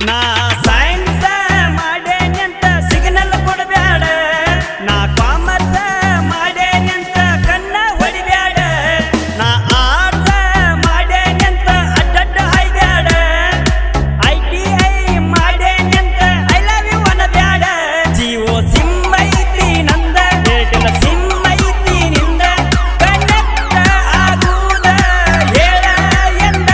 ನಾ science ಮಾಡೇನಂತ signal ಕೊಡಬ್ಯಾಡ, ನಾ commerce ಮಾಡೇನಂತ ಕಣ್ಣ ಹೊಡಿಬ್ಯಾಡ, ನಾ ಆರ್ಟ್ಸ್ ಮಾಡೇನಂತ ಅಡ್ಡಡ್ಡ ಹಾಯ್ಬ್ಯಾಡ, ITI ಮಾಡೇನಂತ ಐ ಲವ್ ಯು ಅನ್ನಬ್ಯಾಡ. ಜಿಯೋ ಸಿಮ್ ಐತಿ ನಂದ, ಏರ್ಟೆಲ್ ಸಿಮ್ ಐತಿ ನಿಂದ, ಕನೆಕ್ಟ್ ಆಗುವುದ ಹೇಳ ಎಂದ.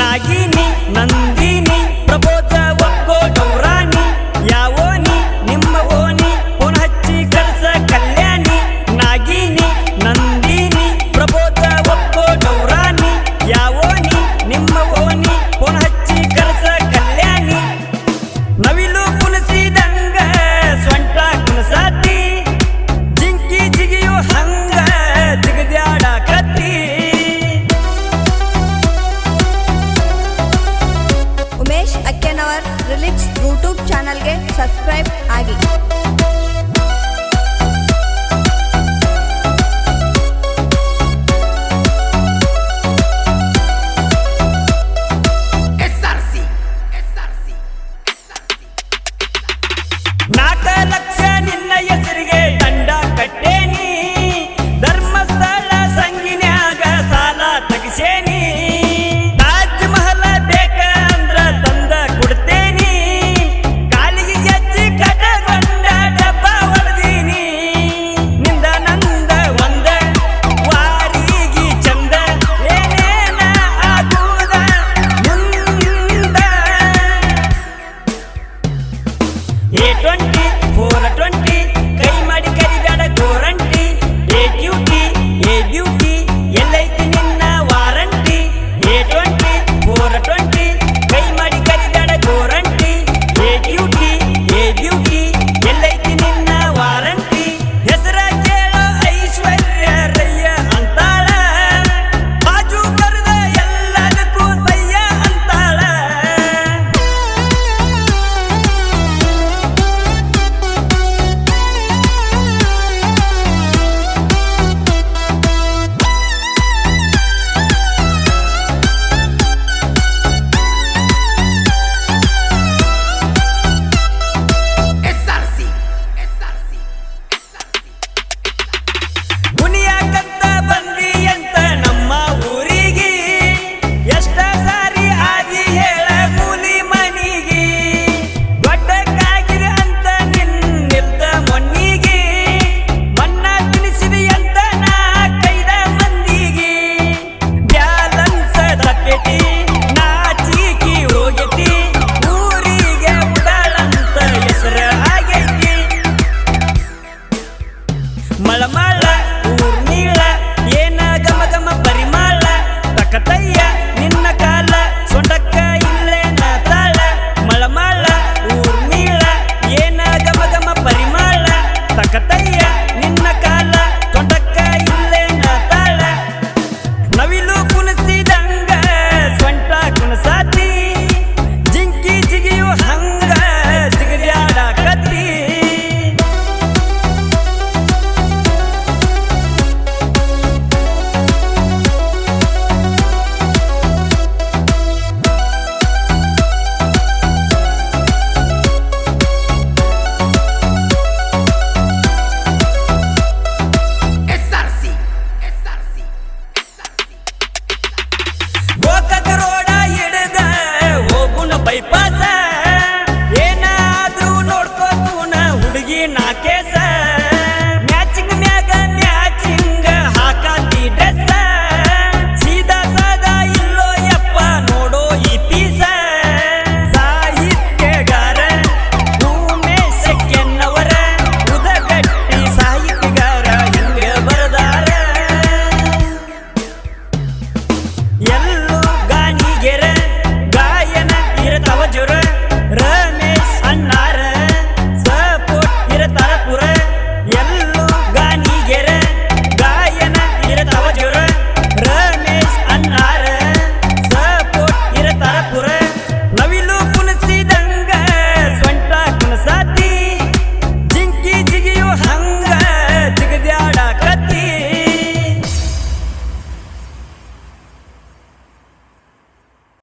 ನಾಗಿನಿ ನಂದಿನಿ ಪ್ರಬೋಧ ಒಕ್ಕೋ ಡೌರಾಣಿ, ಯಾವೋನಿ ನಿಮ್ಮ ಓನಿ ಫೋನ್ ಹಚ್ಚಿ ಕಳ್ಸ ಕಲ್ಯಾಣಿ. ನಾಗಿನಿ ನಂದಿನಿ ಪ್ರಬೋಧ ಒಕ್ಕೋ ಡೌರಾಣಿ, ಯಾವೋನಿ ನಿಮ್ಮ ಓನಿ ಫೋನ್ ಹಚ್ಚಿ ಕಳ್ಸ ಕಲ್ಯಾಣಿ. ನವಿಲು ಕುಣಿಸಿದಂಗ ಸ್ವಂಟ ಕುಣಸಾತಿ, ಜಿಂಕಿ ಜಿಗಿಯು ಹಂಗ ಜಿಗದ್ಯಾಡಕತ್ತಿ. ಉಮೇಶ್ ಅಕ್ಕೆನವರ್ ರಿಲಿಕ್ಸ್ ಯೂಟ್ಯೂಬ್ ಚಾನಲ್ಗೆ ಸಬ್ಸ್ಕ್ರೈಬ್ ಆಗಿ. ನಾಲ್ಕ ಲಕ್ಷ ನಿನ್ನ ಹೆಸರಿಗೆ ದಂಡ ಕಟ್ಟೇನಿ, ಧರ್ಮಸ್ಥಳ ಸಂಗಿನ್ಯಾಗ ಸಾಲ ತಗಿಸೇನಿ. ತಾಜ್ ಮಹಲ ಬೇಕ ಅಂದ್ರ ತಂದ ಕೊಡ್ತೇನಿ, ಕಾಲಿಗೆ ಗೆಜ್ಜಿ ಕಟಗೊಂಡ ಡಬ್ಬ ಹೊಡೆದೀನಿ. ನಿಂದ ನಂದ ಒಂದ ವಾರಿಗಿ ಚಂದ, ಏನೇನ ಆಗುದ ಮುಂದ. A20 420 ಕೈ ಮಾಡಿ ಕರಿಬ್ಯಾಡ ಗೋರಂಟಿ, A ಬ್ಯೂಟಿ ಎಲ್ಲೈತಿ ನಿನ್ನ ವಾರಂಟಿ. A20 420 ಕೈ ಮಾಡಿ ಕರಿಬ್ಯಾಡ ಗೋರಂಟಿ, A ಬ್ಯೂಟಿ ಎಲ್ಲೈತಿ ನಿನ್ನ ವಾರಂಟಿ. ಹೆಸರ ಕೇಳೋ ಐಶ್ವರ್ಯ ರಯ್ಯ ಅಂತಾಳ, ಬಾಜು ಕರೆದ ಎಲ್ಲದಕ್ಕೂ ಸಯ್ಯ ಅಂತಾಳ. ಕುಣಿಯಾಕಂತ ಬಂದಿ ಅಂತ ನಮ್ಮ ಊರಿಗೆ, ಎಷ್ಟ ಸಾರಿ ಆದಿ ಹೇಳ ಮೂಲಿ ಮನಿಗೆ. ದೊಡ್ಡಕ್ಕಾಗಿದೆ ಅಂತ ನಿನ್ನಿದ್ದ ಮೊನ್ನಿಗೆ, ಮಣ್ಣ ತಿನಿಸಿದಿ ಅಂತ ನಾ ಕೈದ ಮಂದಿಗೆ. ಬ್ಯಾಲನ್ಸ್ ತಪ್ಪೇತಿ ನಾಚಿಕಿ ಹೋಗೈತಿ, ಊರಿಗೆ ಉಡಾಳಂತ ಹೆಸರ ಆಗೈತಿ. ಮಳಮಳ ಊರ್ನೀಳ ಏನ ಗಮ ಗಮ ಪರಿಮಳ, ತಕತಯ್ಯ